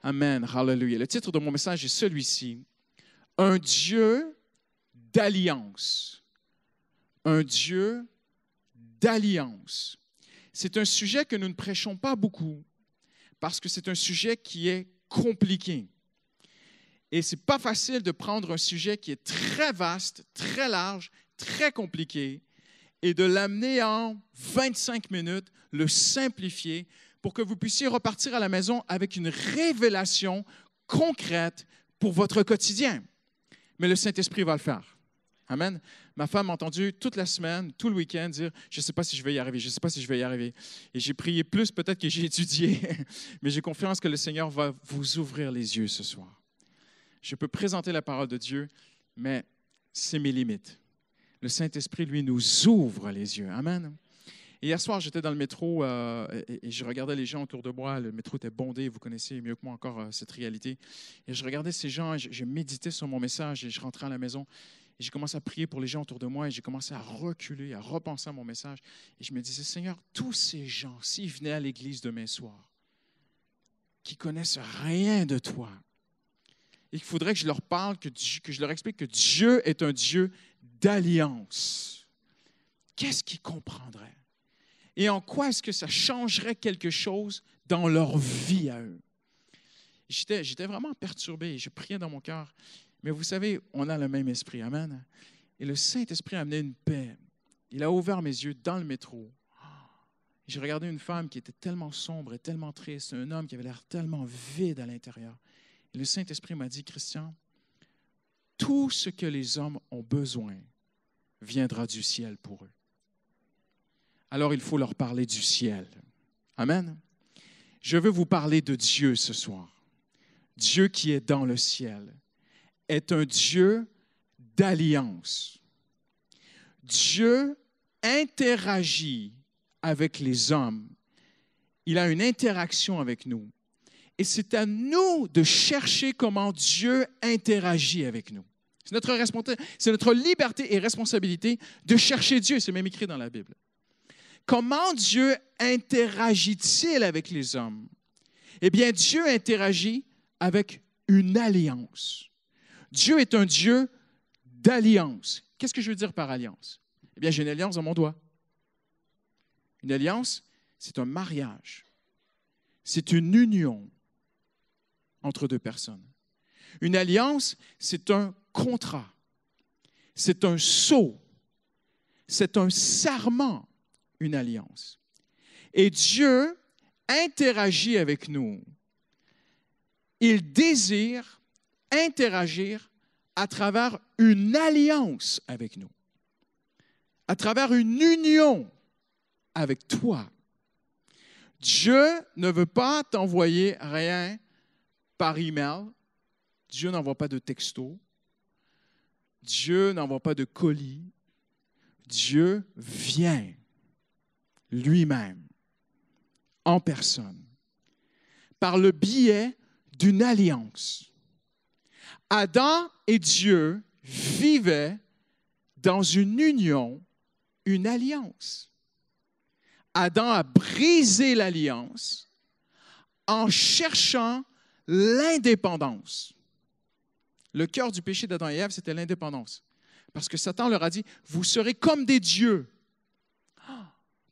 Amen. Hallelujah. Le titre de mon message est celui-ci. Un Dieu d'alliance. Un Dieu d'alliance. C'est un sujet que nous ne prêchons pas beaucoup parce que c'est un sujet qui est compliqué. Et ce n'est pas facile de prendre un sujet qui est très vaste, très large, très compliqué et de l'amener en 25 minutes, le simplifier pour que vous puissiez repartir à la maison avec une révélation concrète pour votre quotidien. Mais le Saint-Esprit va le faire. Amen. Ma femme m'a entendu toute la semaine, tout le week-end dire « Je ne sais pas si je vais y arriver, je ne sais pas si je vais y arriver. » Et j'ai prié plus peut-être que j'ai étudié, mais j'ai confiance que le Seigneur va vous ouvrir les yeux ce soir. Je peux présenter la parole de Dieu, mais c'est mes limites. Le Saint-Esprit, lui, nous ouvre les yeux. Amen. Et hier soir, j'étais dans le métro et je regardais les gens autour de moi. Le métro était bondé, vous connaissez mieux que moi encore cette réalité. Et je regardais ces gens, et je méditais sur mon message et je rentrais à la maison. Et j'ai commencé à prier pour les gens autour de moi et j'ai commencé à reculer, à repenser à mon message. Et je me disais, Seigneur, tous ces gens, s'ils venaient à l'église demain soir, qui connaissent rien de toi, et qu'il faudrait que je leur parle, que je leur explique que Dieu est un Dieu d'alliance, qu'est-ce qu'ils comprendraient? Et en quoi est-ce que ça changerait quelque chose dans leur vie à eux? J'étais vraiment perturbé, je priais dans mon cœur. Mais vous savez, on a le même esprit, amen. Et le Saint-Esprit a amené une paix. Il a ouvert mes yeux dans le métro. J'ai regardé une femme qui était tellement sombre et tellement triste, un homme qui avait l'air tellement vide à l'intérieur. Et le Saint-Esprit m'a dit, Christian, tout ce que les hommes ont besoin viendra du ciel pour eux. Alors il faut leur parler du ciel. Amen. Je veux vous parler de Dieu ce soir. Dieu qui est dans le ciel est un Dieu d'alliance. Dieu interagit avec les hommes. Il a une interaction avec nous. Et c'est à nous de chercher comment Dieu interagit avec nous. C'est notre liberté et responsabilité de chercher Dieu. C'est même écrit dans la Bible. Comment Dieu interagit-il avec les hommes? Eh bien, Dieu interagit avec une alliance. Dieu est un Dieu d'alliance. Qu'est-ce que je veux dire par alliance? Eh bien, j'ai une alliance dans mon doigt. Une alliance, c'est un mariage. C'est une union entre deux personnes. Une alliance, c'est un contrat. C'est un sceau. C'est un serment, une alliance. Et Dieu interagit avec nous. Il désire interagir à travers une alliance avec nous, à travers une union avec toi. Dieu ne veut pas t'envoyer rien par email. Dieu n'envoie pas de texto. Dieu n'envoie pas de colis. Dieu vient lui-même, en personne, par le biais d'une alliance. Adam et Dieu vivaient dans une union, une alliance. Adam a brisé l'alliance en cherchant l'indépendance. Le cœur du péché d'Adam et Ève, c'était l'indépendance. Parce que Satan leur a dit, vous serez comme des dieux.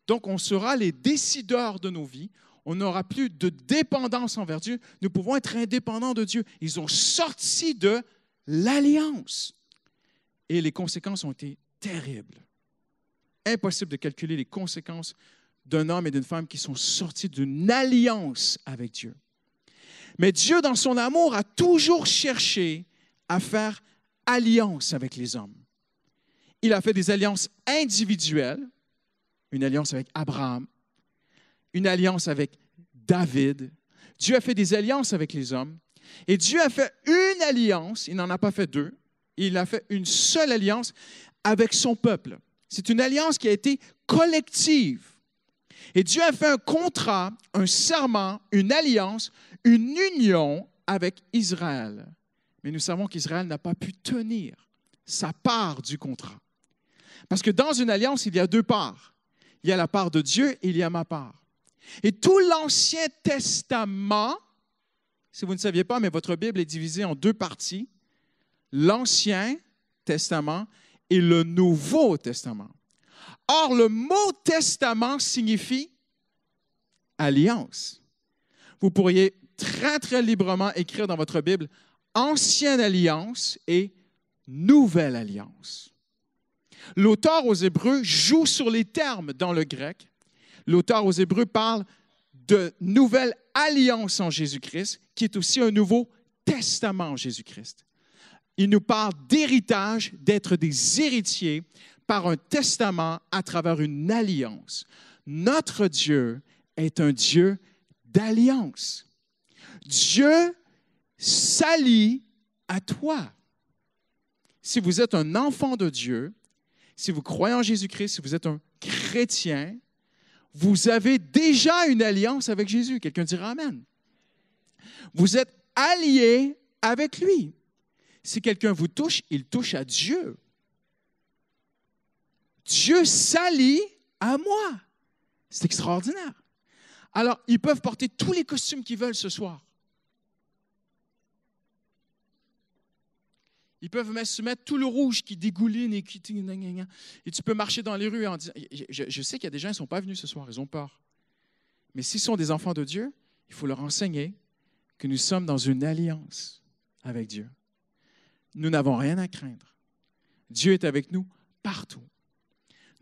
Donc, on sera les décideurs de nos vies. On n'aura plus de dépendance envers Dieu. Nous pouvons être indépendants de Dieu. Ils ont sorti de l'alliance. Et les conséquences ont été terribles. Impossible de calculer les conséquences d'un homme et d'une femme qui sont sortis d'une alliance avec Dieu. Mais Dieu, dans son amour, a toujours cherché à faire alliance avec les hommes. Il a fait des alliances individuelles, une alliance avec Abraham, une alliance avec David. Dieu a fait des alliances avec les hommes. Et Dieu a fait une alliance, il n'en a pas fait deux, il a fait une seule alliance avec son peuple. C'est une alliance qui a été collective. Et Dieu a fait un contrat, un serment, une alliance, une union avec Israël. Mais nous savons qu'Israël n'a pas pu tenir sa part du contrat. Parce que dans une alliance, il y a deux parts. Il y a la part de Dieu et il y a ma part. Et tout l'Ancien Testament, si vous ne saviez pas, mais votre Bible est divisée en deux parties, l'Ancien Testament et le Nouveau Testament. Or, le mot testament signifie alliance. Vous pourriez très, très librement écrire dans votre Bible Ancienne Alliance et Nouvelle Alliance. L'auteur aux Hébreux joue sur les termes dans le grec. L'auteur aux Hébreux parle de nouvelle alliance en Jésus-Christ, qui est aussi un nouveau testament en Jésus-Christ. Il nous parle d'héritage, d'être des héritiers par un testament à travers une alliance. Notre Dieu est un Dieu d'alliance. Dieu s'allie à toi. Si vous êtes un enfant de Dieu, si vous croyez en Jésus-Christ, si vous êtes un chrétien, vous avez déjà une alliance avec Jésus. Quelqu'un dira Amen. Vous êtes alliés avec lui. Si quelqu'un vous touche, il touche à Dieu. Dieu s'allie à moi. C'est extraordinaire. Alors, ils peuvent porter tous les costumes qu'ils veulent ce soir. Ils peuvent se mettre tout le rouge qui dégouline et qui... Et tu peux marcher dans les rues en disant... Je sais qu'il y a des gens qui ne sont pas venus ce soir, ils ont peur. Mais s'ils sont des enfants de Dieu, il faut leur enseigner que nous sommes dans une alliance avec Dieu. Nous n'avons rien à craindre. Dieu est avec nous partout.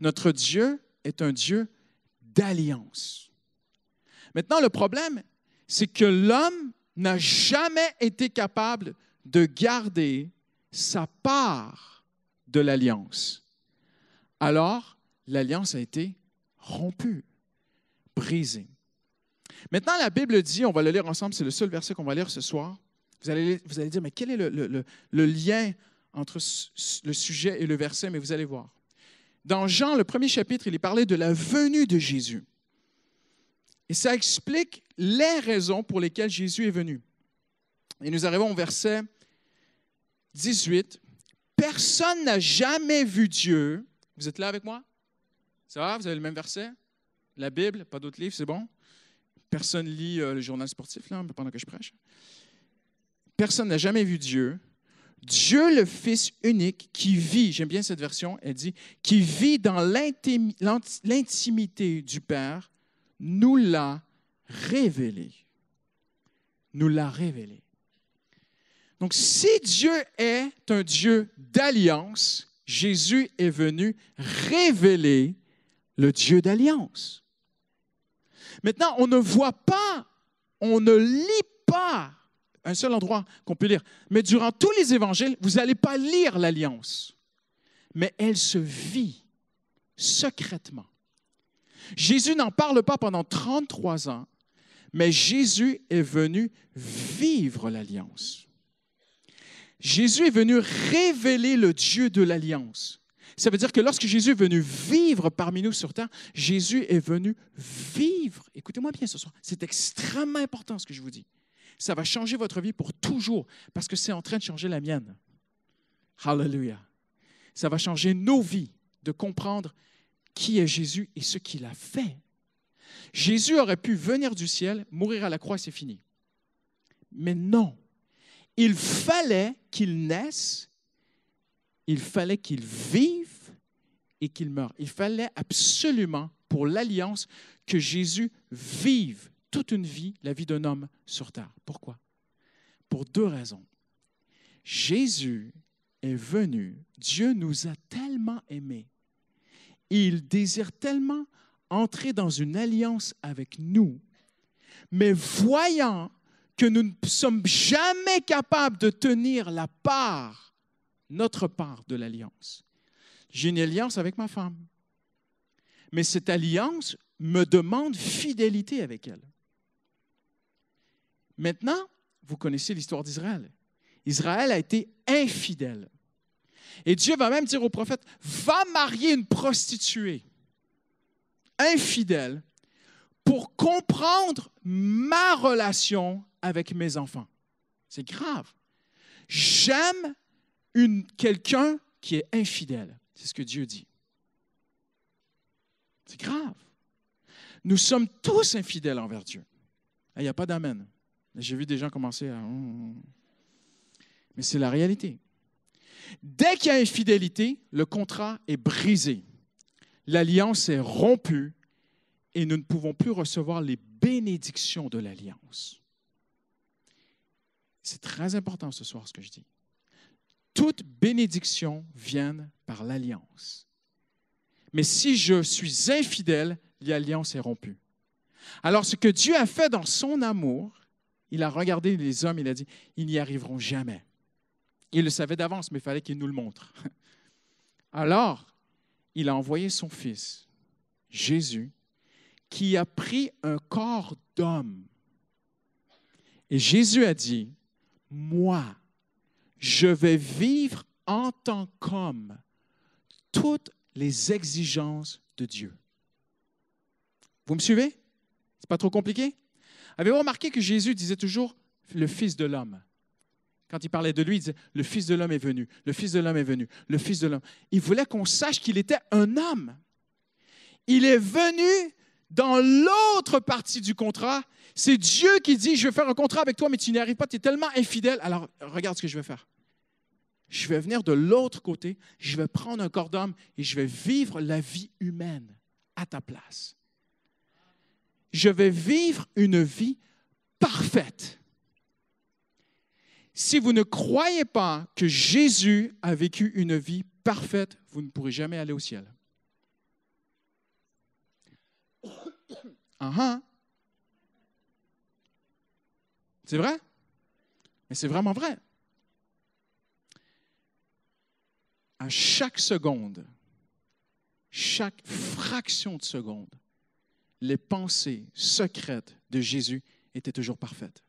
Notre Dieu est un Dieu d'alliance. Maintenant, le problème, c'est que l'homme n'a jamais été capable de garder sa part de l'alliance. Alors, l'alliance a été rompue, brisée. Maintenant, la Bible dit, on va le lire ensemble, c'est le seul verset qu'on va lire ce soir. Vous allez dire, mais quel est le lien entre le sujet et le verset? Mais vous allez voir. Dans Jean, le premier chapitre, il est parlé de la venue de Jésus. Et ça explique les raisons pour lesquelles Jésus est venu. Et nous arrivons au verset 18. Personne n'a jamais vu Dieu. Vous êtes là avec moi? Ça va? Vous avez le même verset? La Bible, pas d'autres livres, c'est bon? Personne lit le journal sportif là, pendant que je prêche. Personne n'a jamais vu Dieu. Dieu, le Fils unique, qui vit, j'aime bien cette version, elle dit, qui vit dans l'intimité du Père, nous l'a révélé. Nous l'a révélé. Donc, si Dieu est un Dieu d'alliance, Jésus est venu révéler le Dieu d'alliance. Maintenant, on ne voit pas, on ne lit pas un seul endroit qu'on peut lire. Mais durant tous les évangiles, vous n'allez pas lire l'alliance. Mais elle se vit secrètement. Jésus n'en parle pas pendant 33 ans, mais Jésus est venu vivre l'alliance. Jésus est venu révéler le Dieu de l'alliance. Ça veut dire que lorsque Jésus est venu vivre parmi nous sur terre, Jésus est venu vivre. Écoutez-moi bien ce soir, c'est extrêmement important ce que je vous dis. Ça va changer votre vie pour toujours parce que c'est en train de changer la mienne. Hallelujah. Ça va changer nos vies de comprendre qui est Jésus et ce qu'il a fait. Jésus aurait pu venir du ciel, mourir à la croix, c'est fini. Mais non. Il fallait qu'il naisse, il fallait qu'il vive et qu'il meure. Il fallait absolument, pour l'alliance, que Jésus vive toute une vie, la vie d'un homme sur terre. Pourquoi? Pour deux raisons. Jésus est venu, Dieu nous a tellement aimés, il désire tellement entrer dans une alliance avec nous, mais voyant que nous ne sommes jamais capables de tenir notre part de l'alliance. J'ai une alliance avec ma femme, mais cette alliance me demande fidélité avec elle. Maintenant, vous connaissez l'histoire d'Israël. Israël a été infidèle. Et Dieu va même dire au prophète, va marier une prostituée infidèle pour comprendre ma relation avec mes enfants. C'est grave. J'aime quelqu'un qui est infidèle. C'est ce que Dieu dit. C'est grave. Nous sommes tous infidèles envers Dieu. Il n'y a pas d'amen. J'ai vu des gens commencer à... Mais c'est la réalité. Dès qu'il y a infidélité, le contrat est brisé. L'alliance est rompue et nous ne pouvons plus recevoir les bénédictions de l'alliance. C'est très important ce soir ce que je dis. Toute bénédiction vient par l'alliance. Mais si je suis infidèle, l'alliance est rompue. Alors ce que Dieu a fait dans son amour, il a regardé les hommes, il a dit, ils n'y arriveront jamais. Il le savait d'avance, mais il fallait qu'il nous le montre. Alors, il a envoyé son Fils, Jésus, qui a pris un corps d'homme. Et Jésus a dit, moi, je vais vivre en tant qu'homme toutes les exigences de Dieu. Vous me suivez? C'est pas trop compliqué? Avez-vous remarqué que Jésus disait toujours le Fils de l'homme? Quand il parlait de lui, il disait le Fils de l'homme est venu, le Fils de l'homme est venu, le Fils de l'homme. Il voulait qu'on sache qu'il était un homme. Il est venu dans l'autre partie du contrat. C'est Dieu qui dit, je vais faire un contrat avec toi, mais tu n'y arrives pas, tu es tellement infidèle. Alors, regarde ce que je vais faire. Je vais venir de l'autre côté, je vais prendre un corps d'homme et je vais vivre la vie humaine à ta place. Je vais vivre une vie parfaite. Si vous ne croyez pas que Jésus a vécu une vie parfaite, vous ne pourrez jamais aller au ciel. C'est vrai? Mais c'est vraiment vrai. À chaque seconde, chaque fraction de seconde, les pensées secrètes de Jésus étaient toujours parfaites.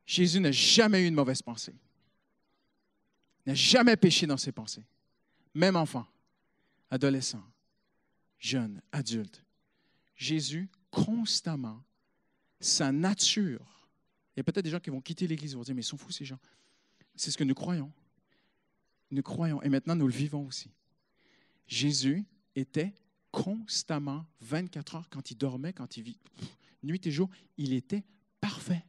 Jésus n'a jamais eu une mauvaise pensée. Il n'a jamais péché dans ses pensées. Même enfant, adolescent, jeune, adulte. Jésus, constamment, sa nature. Il y a peut-être des gens qui vont quitter l'Église et vont dire, mais ils sont fous ces gens. C'est ce que nous croyons. Nous croyons et maintenant nous le vivons aussi. Jésus était constamment, 24 heures, quand il dormait, quand il vit, nuit et jour, il était parfait.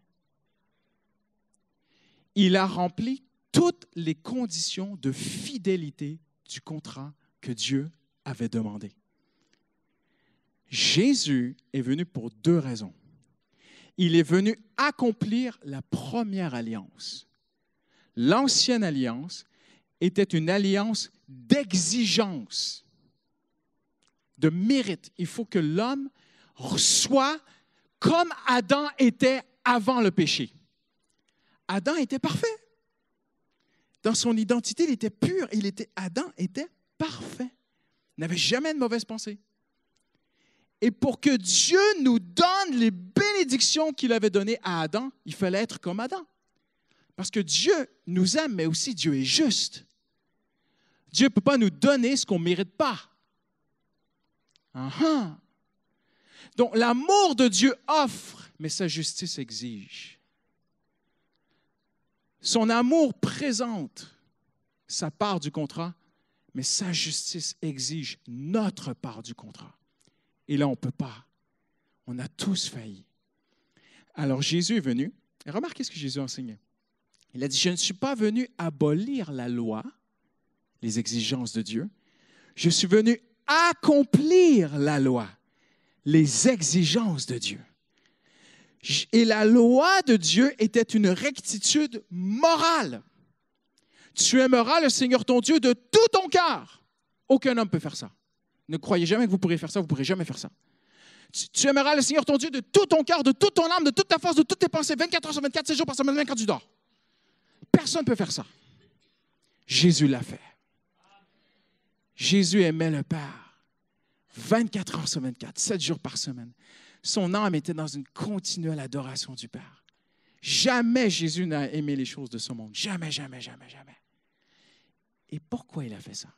Il a rempli toutes les conditions de fidélité du contrat que Dieu avait demandé. Jésus est venu pour deux raisons. Il est venu accomplir la première alliance. L'ancienne alliance était une alliance d'exigence, de mérite. Il faut que l'homme soit comme Adam était avant le péché. Adam était parfait. Dans son identité, il était pur. Adam était parfait. Il n'avait jamais de mauvaise pensée. Et pour que Dieu nous donne les bénédictions qu'il avait données à Adam, il fallait être comme Adam. Parce que Dieu nous aime, mais aussi Dieu est juste. Dieu ne peut pas nous donner ce qu'on ne mérite pas. Donc, l'amour de Dieu offre, mais sa justice exige. Son amour présente sa part du contrat, mais sa justice exige notre part du contrat. Et là, on ne peut pas. On a tous failli. Alors, Jésus est venu. Et remarquez ce que Jésus a enseigné. Il a dit, je ne suis pas venu abolir la loi, les exigences de Dieu. Je suis venu accomplir la loi, les exigences de Dieu. Et la loi de Dieu était une rectitude morale. Tu aimeras le Seigneur ton Dieu de tout ton cœur. Aucun homme ne peut faire ça. Ne croyez jamais que vous pourrez faire ça, vous ne pourrez jamais faire ça. Tu aimeras le Seigneur ton Dieu de tout ton cœur, de toute ton âme, de toute ta force, de toutes tes pensées, 24 heures sur 24, 7 jours par semaine, même quand tu dors. Personne ne peut faire ça. Jésus l'a fait. Jésus aimait le Père 24 heures sur 24, 7 jours par semaine. Son âme était dans une continuelle adoration du Père. Jamais Jésus n'a aimé les choses de ce monde. Jamais, jamais, jamais, jamais. Et pourquoi il a fait ça?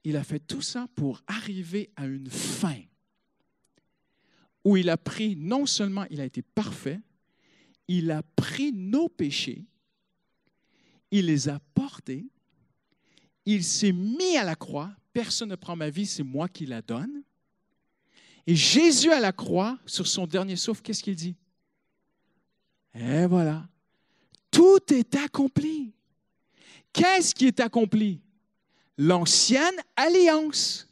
Il a fait tout ça pour arriver à une fin où il a pris, non seulement il a été parfait, il a pris nos péchés, il les a portés, il s'est mis à la croix. Personne ne prend ma vie, c'est moi qui la donne. Et Jésus à la croix, sur son dernier souffle, qu'est-ce qu'il dit? Et voilà. Tout est accompli. Qu'est-ce qui est accompli? L'ancienne alliance.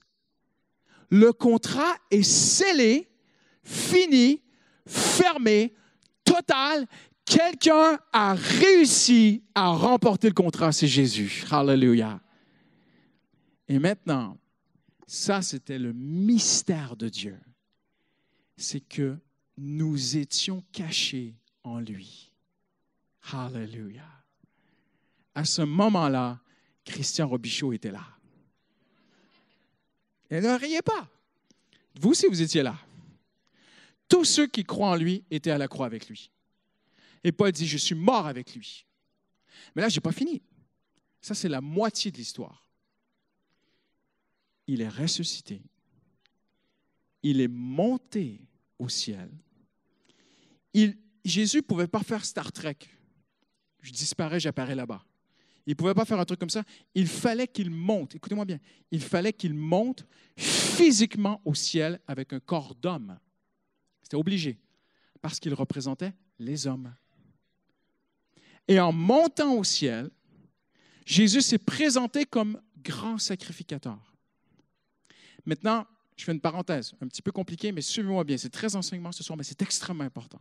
Le contrat est scellé, fini, fermé, total. Quelqu'un a réussi à remporter le contrat, c'est Jésus. Hallelujah. Et maintenant, ça, c'était le mystère de Dieu. C'est que nous étions cachés en lui. Hallelujah. À ce moment-là, Christian Robichaud était là. Et ne riez pas. Vous aussi, vous étiez là. Tous ceux qui croient en lui étaient à la croix avec lui. Et Paul dit, je suis mort avec lui. Mais là, je n'ai pas fini. Ça, c'est la moitié de l'histoire. Il est ressuscité. Il est monté au ciel. Jésus ne pouvait pas faire Star Trek. Je disparais, j'apparais là-bas. Il ne pouvait pas faire un truc comme ça. Il fallait qu'il monte. Écoutez-moi bien. Il fallait qu'il monte physiquement au ciel avec un corps d'homme. C'était obligé. Parce qu'il représentait les hommes. Et en montant au ciel, Jésus s'est présenté comme grand sacrificateur. Maintenant, je fais une parenthèse, un petit peu compliquée, mais suivez-moi bien. C'est très enseignement ce soir, mais c'est extrêmement important.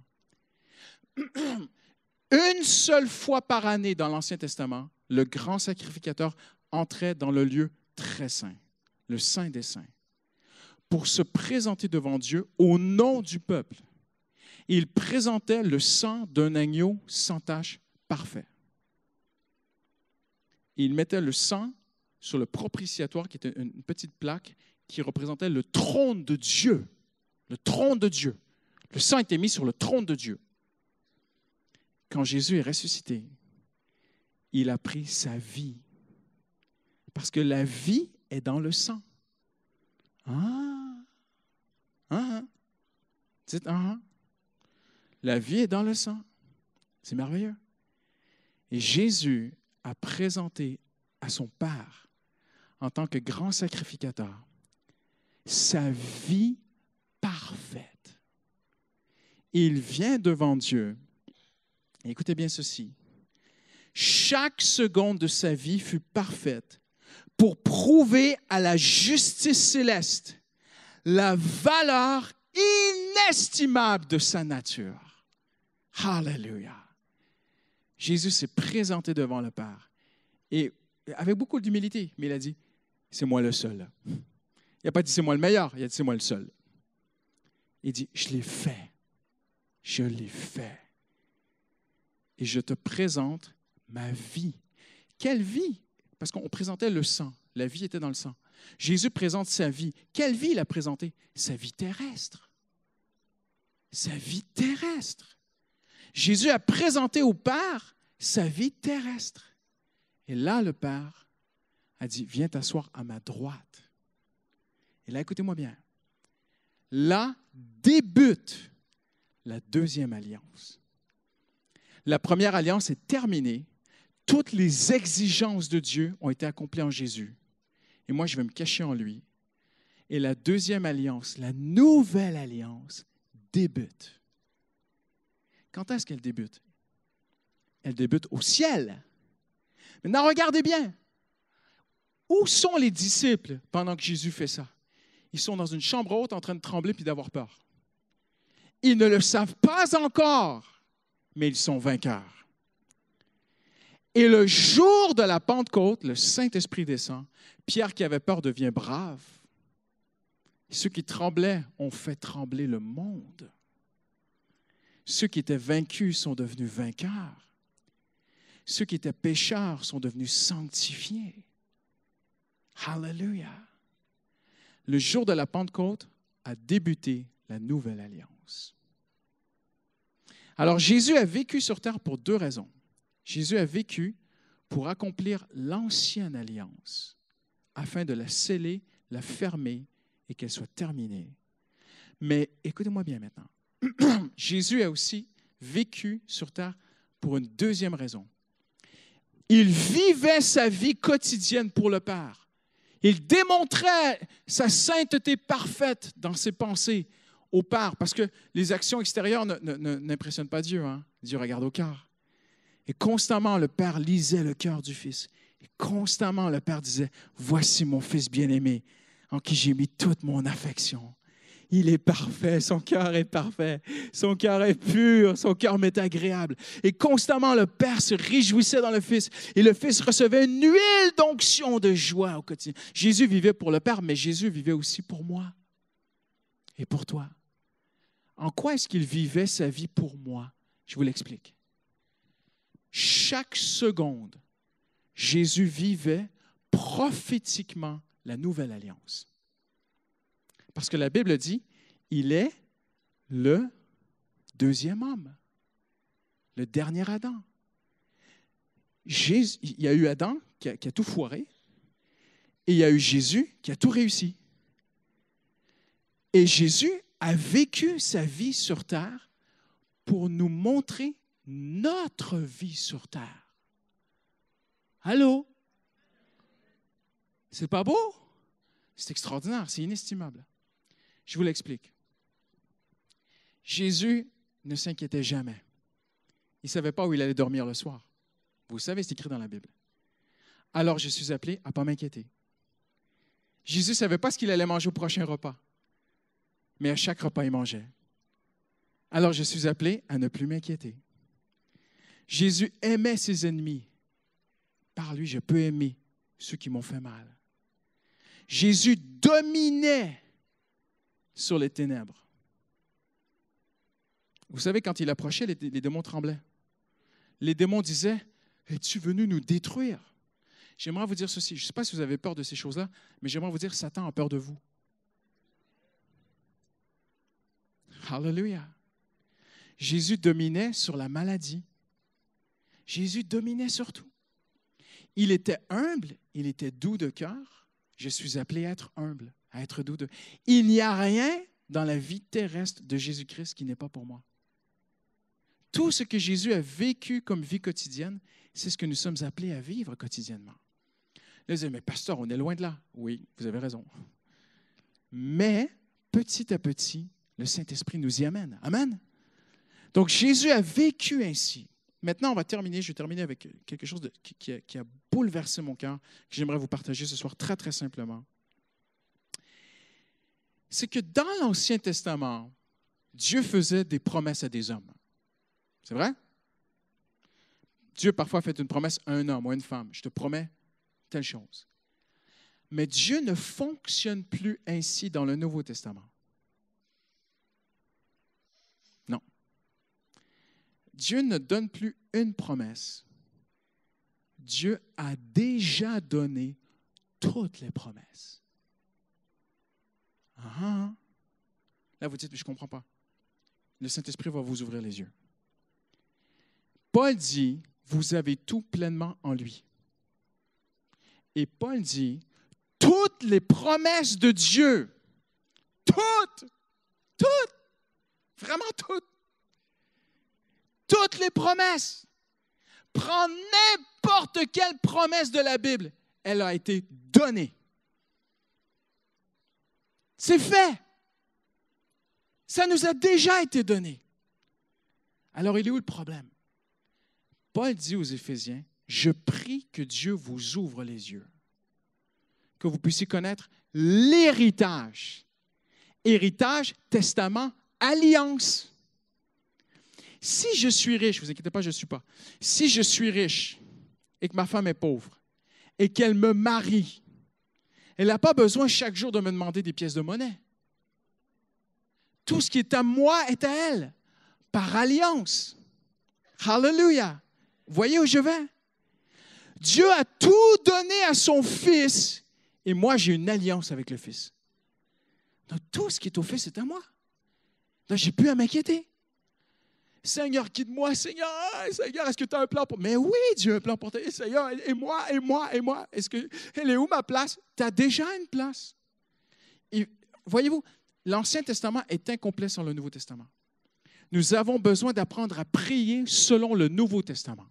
Une seule fois par année dans l'Ancien Testament, le grand sacrificateur entrait dans le lieu très saint, le Saint des Saints, pour se présenter devant Dieu au nom du peuple. Il présentait le sang d'un agneau sans tache parfait. Il mettait le sang sur le propitiatoire, qui était une petite plaque qui représentait le trône de Dieu. Le trône de Dieu. Le sang était mis sur le trône de Dieu. Quand Jésus est ressuscité, il a pris sa vie. Parce que la vie est dans le sang. Dites La vie est dans le sang. C'est merveilleux. Et Jésus a présenté à son Père, en tant que grand sacrificateur, sa vie parfaite. Il vient devant Dieu. Écoutez bien ceci. Chaque seconde de sa vie fut parfaite pour prouver à la justice céleste la valeur inestimable de sa nature. Alléluia. Jésus s'est présenté devant le Père et avec beaucoup d'humilité, mais il a dit, c'est moi le seul. Il n'a pas dit, c'est moi le meilleur, il a dit, c'est moi le seul. Il dit, je l'ai fait. Je l'ai fait. Et je te présente ma vie. Quelle vie? Parce qu'on présentait le sang. La vie était dans le sang. Jésus présente sa vie. Quelle vie il a présentée? Sa vie terrestre. Sa vie terrestre. Jésus a présenté au Père sa vie terrestre. Et là, le Père a dit, viens t'asseoir à ma droite. Et là, écoutez-moi bien. Là débute la deuxième alliance. La première alliance est terminée. Toutes les exigences de Dieu ont été accomplies en Jésus. Et moi, je vais me cacher en lui. Et la deuxième alliance, la nouvelle alliance, débute. Quand est-ce qu'elle débute? Elle débute au ciel. Maintenant, regardez bien. Où sont les disciples pendant que Jésus fait ça? Ils sont dans une chambre haute en train de trembler puis d'avoir peur. Ils ne le savent pas encore, mais ils sont vainqueurs. Et le jour de la Pentecôte, le Saint-Esprit descend. Pierre qui avait peur devient brave. Ceux qui tremblaient ont fait trembler le monde. Ceux qui étaient vaincus sont devenus vainqueurs. Ceux qui étaient pécheurs sont devenus sanctifiés. Alléluia. Le jour de la Pentecôte a débuté la nouvelle alliance. Alors Jésus a vécu sur terre pour deux raisons. Jésus a vécu pour accomplir l'ancienne alliance, afin de la sceller, la fermer et qu'elle soit terminée. Mais écoutez-moi bien maintenant. Jésus a aussi vécu sur terre pour une deuxième raison. Il vivait sa vie quotidienne pour le Père. Il démontrait sa sainteté parfaite dans ses pensées au Père, parce que les actions extérieures n'impressionnent pas Dieu. Hein? Dieu regarde au cœur. Et constamment, le Père lisait le cœur du Fils. Et constamment, le Père disait, « Voici mon Fils bien-aimé, en qui j'ai mis toute mon affection. Il est parfait, son cœur est parfait, son cœur est pur, son cœur m'est agréable. » Et constamment, le Père se réjouissait dans le Fils. Et le Fils recevait une huile d'onction de joie au quotidien. Jésus vivait pour le Père, mais Jésus vivait aussi pour moi et pour toi. En quoi est-ce qu'il vivait sa vie pour moi? Je vous l'explique. Chaque seconde, Jésus vivait prophétiquement la nouvelle alliance. Parce que la Bible dit, il est le deuxième homme, le dernier Adam. Il y a eu Adam qui a tout foiré et il y a eu Jésus qui a tout réussi. Et Jésus a vécu sa vie sur terre pour nous montrer notre vie sur terre. Allô? C'est pas beau? C'est extraordinaire, c'est inestimable. Je vous l'explique. Jésus ne s'inquiétait jamais. Il ne savait pas où il allait dormir le soir. Vous le savez, c'est écrit dans la Bible. Alors, je suis appelé à ne pas m'inquiéter. Jésus ne savait pas ce qu'il allait manger au prochain repas. Mais à chaque repas, il mangeait. Alors, je suis appelé à ne plus m'inquiéter. Jésus aimait ses ennemis. Par lui, je peux aimer ceux qui m'ont fait mal. Jésus dominait sur les ténèbres. Vous savez, quand il approchait, les démons tremblaient. Les démons disaient, « Es-tu venu nous détruire? » J'aimerais vous dire ceci. Je ne sais pas si vous avez peur de ces choses-là, mais j'aimerais vous dire, Satan a peur de vous. Alléluia. Jésus dominait sur la maladie. Jésus dominait sur tout. Il était humble, il était doux de cœur. Je suis appelé à être humble, à être doux de cœur. Il n'y a rien dans la vie terrestre de Jésus-Christ qui n'est pas pour moi. Tout ce que Jésus a vécu comme vie quotidienne, c'est ce que nous sommes appelés à vivre quotidiennement. Là, vous dites, mais pasteur, on est loin de là. Oui, vous avez raison. Mais, petit à petit, le Saint-Esprit nous y amène. Amen. Donc, Jésus a vécu ainsi. Maintenant, je vais terminer avec quelque chose qui a bouleversé mon cœur, que j'aimerais vous partager ce soir très, très simplement. C'est que dans l'Ancien Testament, Dieu faisait des promesses à des hommes. C'est vrai? Dieu parfois fait une promesse à un homme ou à une femme. Je te promets telle chose. Mais Dieu ne fonctionne plus ainsi dans le Nouveau Testament. Non. Dieu ne donne plus une promesse. Dieu a déjà donné toutes les promesses. Ah. Là, vous dites, mais je ne comprends pas. Le Saint-Esprit va vous ouvrir les yeux. Paul dit, vous avez tout pleinement en lui. Et Paul dit, toutes les promesses de Dieu, toutes, vraiment toutes les promesses. Prends n'importe quelle promesse de la Bible, elle a été donnée. C'est fait. Ça nous a déjà été donné. Alors, il est où le problème? Paul dit aux Éphésiens, « Je prie que Dieu vous ouvre les yeux, que vous puissiez connaître l'héritage. » Héritage, testament, alliance. Si je suis riche, ne vous inquiétez pas, je ne suis pas. Si je suis riche et que ma femme est pauvre et qu'elle me marie, elle n'a pas besoin chaque jour de me demander des pièces de monnaie. Tout ce qui est à moi est à elle, par alliance. Hallelujah! Voyez où je vais? Dieu a tout donné à son Fils et moi, j'ai une alliance avec le Fils. Donc, tout ce qui est au Fils est à moi. Donc, je n'ai plus à m'inquiéter. Seigneur, guide-moi. Seigneur, est-ce que tu as un plan pour moi? Mais oui, Dieu a un plan pour toi. Seigneur, et moi. Elle est où ma place? Tu as déjà une place. Et, voyez-vous, l'Ancien Testament est incomplet sans le Nouveau Testament. Nous avons besoin d'apprendre à prier selon le Nouveau Testament.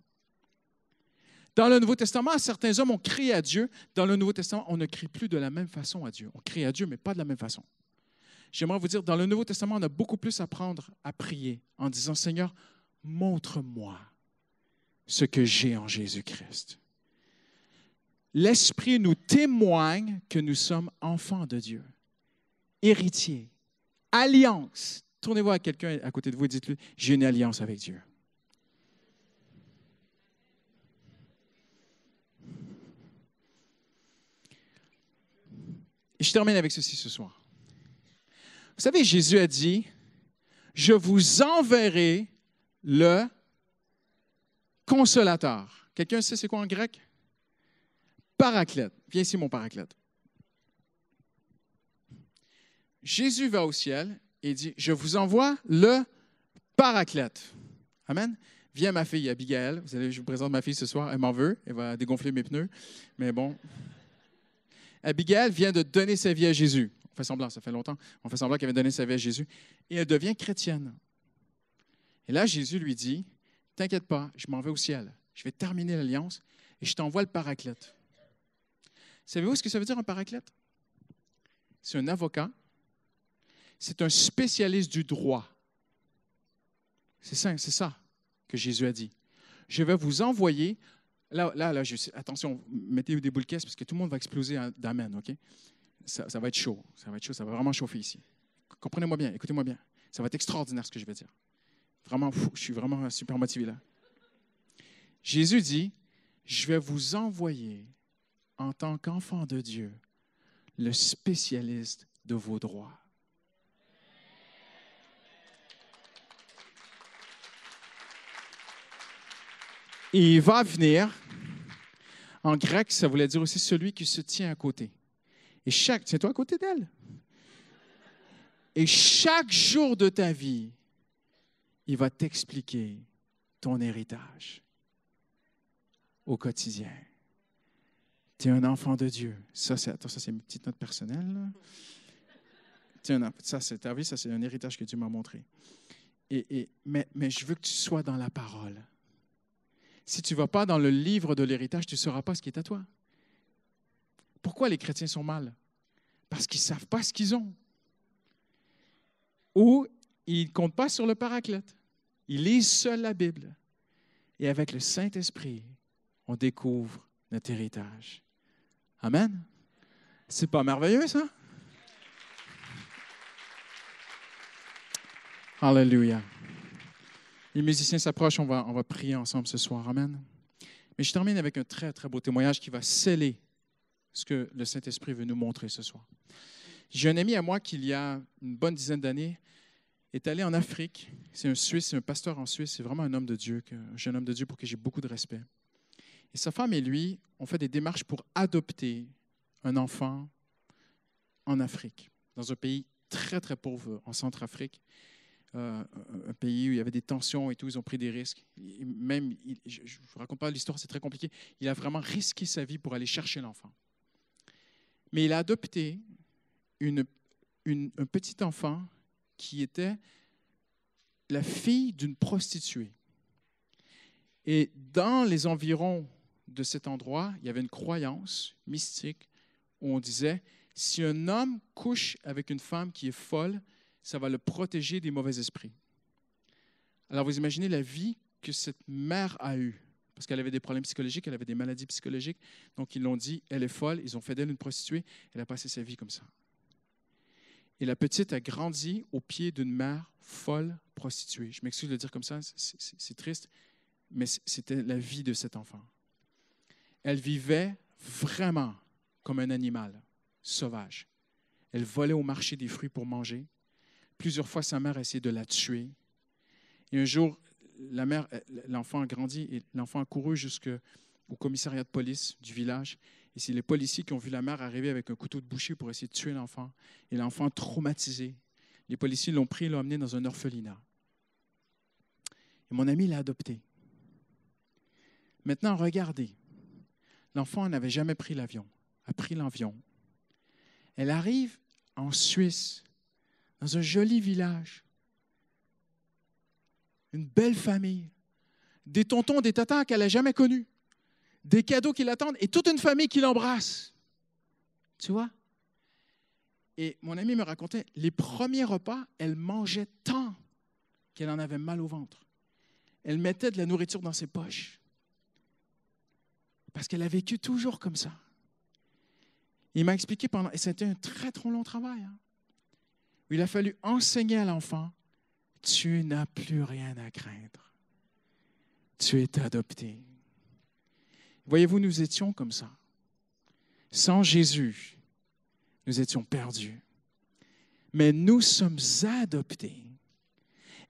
Dans le Nouveau Testament, certains hommes ont crié à Dieu. Dans le Nouveau Testament, on ne crie plus de la même façon à Dieu. On crie à Dieu, mais pas de la même façon. j'aimerais vous dire, dans le Nouveau Testament, on a beaucoup plus à apprendre à prier en disant, Seigneur, montre-moi ce que j'ai en Jésus-Christ. L'Esprit nous témoigne que nous sommes enfants de Dieu, héritiers, alliance. Tournez-vous à quelqu'un à côté de vous et dites-lui, j'ai une alliance avec Dieu. Et je termine avec ceci ce soir. Vous savez, Jésus a dit, je vous enverrai le consolateur. Quelqu'un sait c'est quoi en grec? Paraclète. Viens ici, mon paraclète. Jésus va au ciel et dit, je vous envoie le paraclète. Amen. Viens ma fille Abigail. Je vous présente ma fille ce soir. Elle m'en veut. Elle va dégonfler mes pneus. Mais bon. Abigail vient de donner sa vie à Jésus. On fait semblant, ça fait longtemps. On fait semblant qu'elle vient donner sa vie à Jésus. Et elle devient chrétienne. Et là, Jésus lui dit, t'inquiète pas, je m'en vais au ciel. Je vais terminer l'alliance et je t'envoie le paraclète. Savez-vous ce que ça veut dire un paraclète? C'est un avocat. C'est un spécialiste du droit. C'est ça que Jésus a dit. Je vais vous envoyer. Là, attention, mettez des boules caisses parce que tout le monde va exploser d'amen, OK? Ça va être chaud. Ça va vraiment chauffer ici. Comprenez-moi bien, écoutez-moi bien. Ça va être extraordinaire ce que je vais dire. Vraiment, je suis vraiment super motivé là. Jésus dit, je vais vous envoyer en tant qu'enfant de Dieu le spécialiste de vos droits. Et il va venir, en grec, ça voulait dire aussi celui qui se tient à côté. Et tiens-toi à côté d'elle. Et chaque jour de ta vie, il va t'expliquer ton héritage au quotidien. Tu es un enfant de Dieu. Ça, c'est une petite note personnelle. Ça, c'est un héritage que Dieu m'a montré. Mais je veux que tu sois dans la parole. Si tu ne vas pas dans le livre de l'héritage, tu ne sauras pas ce qui est à toi. Pourquoi les chrétiens sont mal? Parce qu'ils ne savent pas ce qu'ils ont. Ou ils ne comptent pas sur le paraclète. Ils lisent seuls la Bible. Et avec le Saint-Esprit, on découvre notre héritage. Amen? C'est pas merveilleux, ça? Alléluia. Les musiciens s'approchent, on va prier ensemble ce soir. Amen. Mais je termine avec un très, très beau témoignage qui va sceller ce que le Saint-Esprit veut nous montrer ce soir. J'ai un ami à moi qui, il y a une bonne dizaine d'années, est allé en Afrique. C'est un Suisse, c'est un pasteur en Suisse. C'est vraiment un homme de Dieu, un jeune homme de Dieu pour qui j'ai beaucoup de respect. Et sa femme et lui ont fait des démarches pour adopter un enfant en Afrique, dans un pays très, très pauvre en Centrafrique. Un pays où il y avait des tensions et tout, ils ont pris des risques. Même, je ne vous raconte pas l'histoire, c'est très compliqué. Il a vraiment risqué sa vie pour aller chercher l'enfant. Mais il a adopté un petit enfant qui était la fille d'une prostituée. Et dans les environs de cet endroit, il y avait une croyance mystique où on disait, si un homme couche avec une femme qui est folle, ça va le protéger des mauvais esprits. Alors, vous imaginez la vie que cette mère a eue, parce qu'elle avait des problèmes psychologiques, elle avait des maladies psychologiques. Donc, ils l'ont dit, elle est folle. Ils ont fait d'elle une prostituée. Elle a passé sa vie comme ça. Et la petite a grandi au pied d'une mère folle prostituée. Je m'excuse de le dire comme ça, c'est triste, mais c'était la vie de cet enfant. Elle vivait vraiment comme un animal sauvage. Elle volait au marché des fruits pour manger. Plusieurs fois, sa mère a essayé de la tuer. Et un jour, l'enfant a grandi et l'enfant a couru jusqu'au commissariat de police du village. Et c'est les policiers qui ont vu la mère arriver avec un couteau de boucher pour essayer de tuer l'enfant. Et l'enfant traumatisé. Les policiers l'ont pris et l'ont emmené dans un orphelinat. Et mon ami l'a adopté. Maintenant, regardez. L'enfant n'avait jamais pris l'avion. A pris l'avion. Elle arrive en Suisse, dans un joli village, une belle famille, des tontons, des tatas qu'elle n'a jamais connus, des cadeaux qui l'attendent et toute une famille qui l'embrasse. Tu vois? Et mon amie me racontait, les premiers repas, elle mangeait tant qu'elle en avait mal au ventre. Elle mettait de la nourriture dans ses poches. Parce qu'elle a vécu toujours comme ça. Il m'a expliqué et c'était un très trop long travail. Hein. Il a fallu enseigner à l'enfant, tu n'as plus rien à craindre. Tu es adopté. Voyez-vous, nous étions comme ça. Sans Jésus, nous étions perdus. Mais nous sommes adoptés.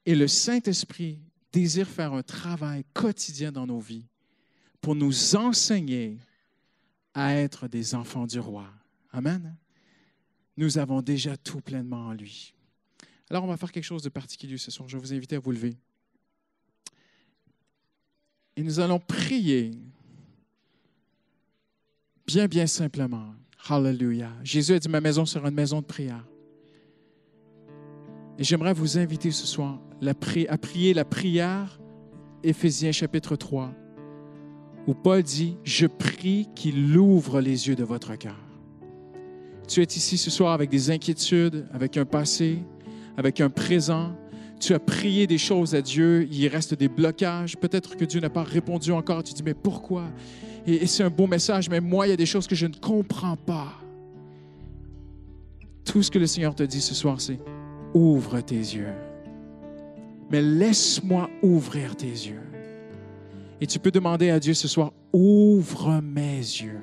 Et le Saint-Esprit désire faire un travail quotidien dans nos vies pour nous enseigner à être des enfants du roi. Amen. Nous avons déjà tout pleinement en lui. Alors, on va faire quelque chose de particulier ce soir. Je vais vous inviter à vous lever. Et nous allons prier bien simplement. Hallelujah. Jésus a dit, ma maison sera une maison de prière. Et j'aimerais vous inviter ce soir à prier la prière, Éphésiens chapitre 3, où Paul dit, je prie qu'il ouvre les yeux de votre cœur. Tu es ici ce soir avec des inquiétudes, avec un passé, avec un présent. Tu as prié des choses à Dieu, il reste des blocages. Peut-être que Dieu n'a pas répondu encore. Tu dis, mais pourquoi? Et c'est un beau message, mais moi, il y a des choses que je ne comprends pas. Tout ce que le Seigneur te dit ce soir, c'est ouvre tes yeux. Mais laisse-moi ouvrir tes yeux. Et tu peux demander à Dieu ce soir, ouvre mes yeux.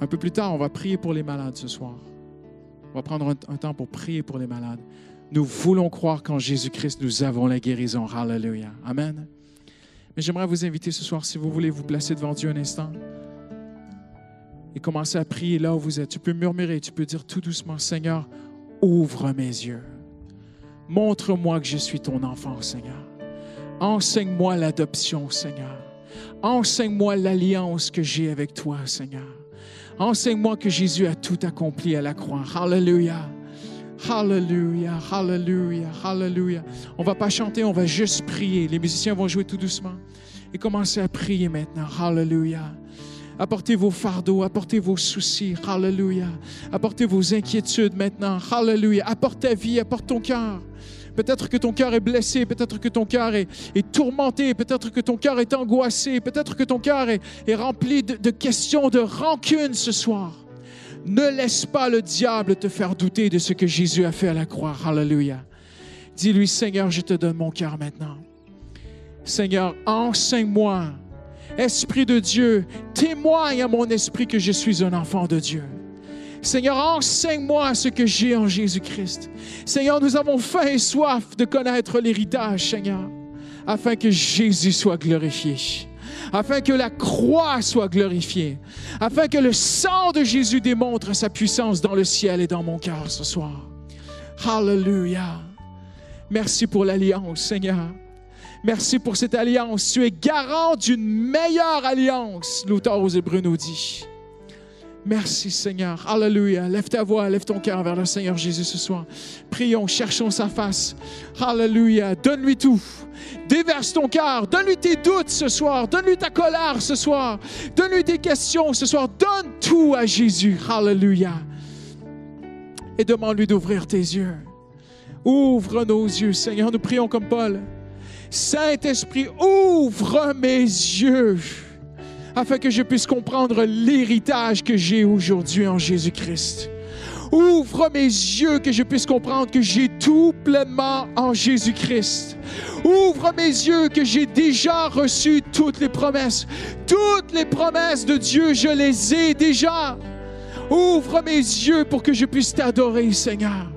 Un peu plus tard, on va prier pour les malades ce soir. On va prendre un temps pour prier pour les malades. Nous voulons croire qu'en Jésus-Christ, nous avons la guérison. Hallelujah. Amen. Mais j'aimerais vous inviter ce soir, si vous voulez vous placer devant Dieu un instant et commencer à prier là où vous êtes. Tu peux murmurer, tu peux dire tout doucement, Seigneur, ouvre mes yeux. Montre-moi que je suis ton enfant, Seigneur. Enseigne-moi l'adoption, Seigneur. Enseigne-moi l'alliance que j'ai avec toi, Seigneur. Enseigne-moi que Jésus a tout accompli à la croix. Hallelujah. Hallelujah, hallelujah, hallelujah. On ne va pas chanter, on va juste prier. Les musiciens vont jouer tout doucement. Et commencez à prier maintenant. Hallelujah. Apportez vos fardeaux, apportez vos soucis. Hallelujah. Apportez vos inquiétudes maintenant. Hallelujah. Apporte ta vie, apporte ton cœur. Peut-être que ton cœur est blessé, peut-être que ton cœur est tourmenté, peut-être que ton cœur est angoissé, peut-être que ton cœur est rempli de questions, de rancune ce soir. Ne laisse pas le diable te faire douter de ce que Jésus a fait à la croix. Hallelujah. Dis-lui, Seigneur, je te donne mon cœur maintenant. Seigneur, enseigne-moi. Esprit de Dieu, témoigne à mon esprit que je suis un enfant de Dieu. Seigneur, enseigne-moi ce que j'ai en Jésus-Christ. Seigneur, nous avons faim et soif de connaître l'héritage, Seigneur, afin que Jésus soit glorifié, afin que la croix soit glorifiée, afin que le sang de Jésus démontre sa puissance dans le ciel et dans mon cœur ce soir. Hallelujah. Merci pour l'alliance, Seigneur. Merci pour cette alliance. Tu es garant d'une meilleure alliance, l'auteur aux Hébreux nous dit. Merci, Seigneur. Alléluia. Lève ta voix, lève ton cœur vers le Seigneur Jésus ce soir. Prions, cherchons sa face. Alléluia. Donne-lui tout. Déverse ton cœur. Donne-lui tes doutes ce soir. Donne-lui ta colère ce soir. Donne-lui tes questions ce soir. Donne tout à Jésus. Alléluia. Et demande-lui d'ouvrir tes yeux. Ouvre nos yeux, Seigneur. Nous prions comme Paul. Saint-Esprit, ouvre mes yeux, afin que je puisse comprendre l'héritage que j'ai aujourd'hui en Jésus-Christ. Ouvre mes yeux, que je puisse comprendre que j'ai tout pleinement en Jésus-Christ. Ouvre mes yeux, que j'ai déjà reçu toutes les promesses. Toutes les promesses de Dieu, je les ai déjà. Ouvre mes yeux pour que je puisse t'adorer, Seigneur.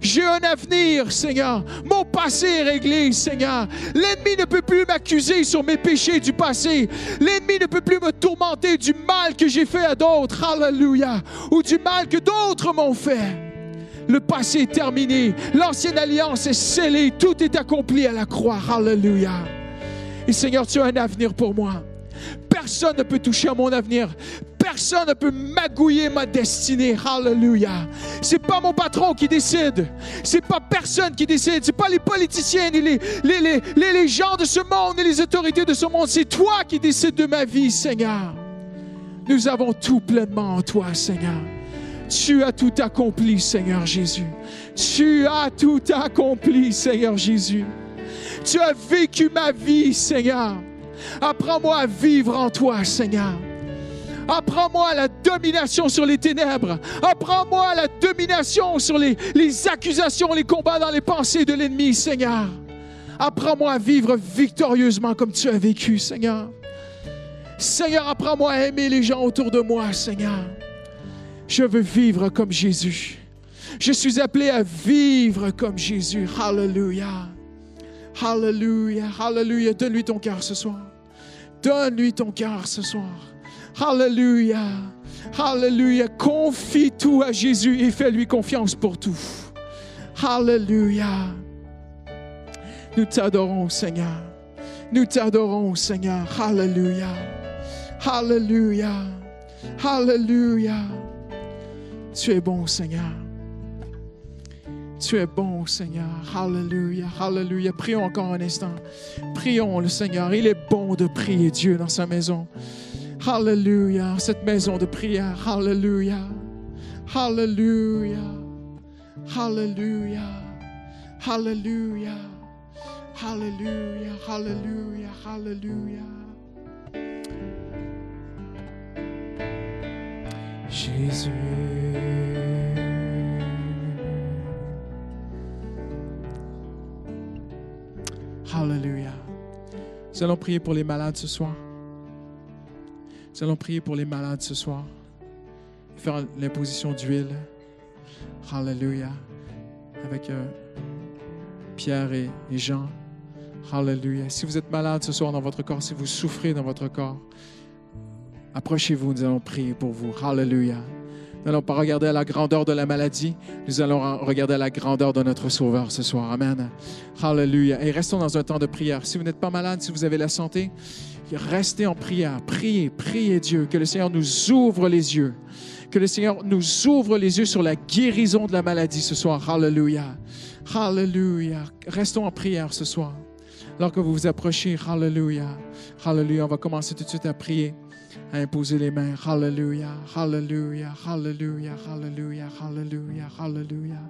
J'ai un avenir, Seigneur. Mon passé est réglé, Seigneur. L'ennemi ne peut plus m'accuser sur mes péchés du passé. L'ennemi ne peut plus me tourmenter du mal que j'ai fait à d'autres. Alléluia. Ou du mal que d'autres m'ont fait. Le passé est terminé. L'ancienne alliance est scellée. Tout est accompli à la croix. Alléluia. Et Seigneur, tu as un avenir pour moi. Personne ne peut toucher à mon avenir. Personne ne peut magouiller ma destinée. Hallelujah. C'est pas mon patron qui décide. C'est pas personne qui décide. C'est pas les politiciens, ni les gens de ce monde, ni les autorités de ce monde. C'est toi qui décides de ma vie, Seigneur. Nous avons tout pleinement en toi, Seigneur. Tu as tout accompli, Seigneur Jésus. Tu as tout accompli, Seigneur Jésus. Tu as vécu ma vie, Seigneur. Apprends-moi à vivre en toi, Seigneur. Apprends-moi la domination sur les ténèbres. Apprends-moi la domination sur les accusations, les combats dans les pensées de l'ennemi, Seigneur. Apprends-moi à vivre victorieusement comme tu as vécu, Seigneur. Seigneur, apprends-moi à aimer les gens autour de moi, Seigneur. Je veux vivre comme Jésus. Je suis appelé à vivre comme Jésus. Hallelujah. Hallelujah. Hallelujah. Donne-lui ton cœur ce soir. Donne-lui ton cœur ce soir. Hallelujah. Hallelujah. Confie tout à Jésus et fais-lui confiance pour tout. Hallelujah. Nous t'adorons, Seigneur. Nous t'adorons, Seigneur. Hallelujah. Hallelujah. Hallelujah. Tu es bon, Seigneur. Tu es bon, Seigneur. Hallelujah. Hallelujah. Prions encore un instant. Prions le Seigneur. Il est bon de prier Dieu dans sa maison. Hallelujah. Cette maison de prière. Hallelujah. Hallelujah. Hallelujah. Hallelujah. Hallelujah. Hallelujah. Hallelujah. Jésus. Hallelujah. Nous allons prier pour les malades ce soir. Nous allons prier pour les malades ce soir. Faire l'imposition d'huile. Hallelujah. Avec Pierre et Jean. Hallelujah. Si vous êtes malade ce soir dans votre corps, si vous souffrez dans votre corps, approchez-vous, nous allons prier pour vous. Hallelujah. Nous n'allons pas regarder à la grandeur de la maladie, nous allons regarder à la grandeur de notre Sauveur ce soir. Amen. Hallelujah. Et restons dans un temps de prière. Si vous n'êtes pas malade, si vous avez la santé, restez en prière. Priez, priez Dieu. Que le Seigneur nous ouvre les yeux. Que le Seigneur nous ouvre les yeux sur la guérison de la maladie ce soir. Hallelujah. Hallelujah. Restons en prière ce soir. Alors que vous vous approchez, hallelujah. Hallelujah. On va commencer tout de suite à prier, à imposer les mains. Hallelujah. Hallelujah. Hallelujah. Hallelujah. Hallelujah. Hallelujah.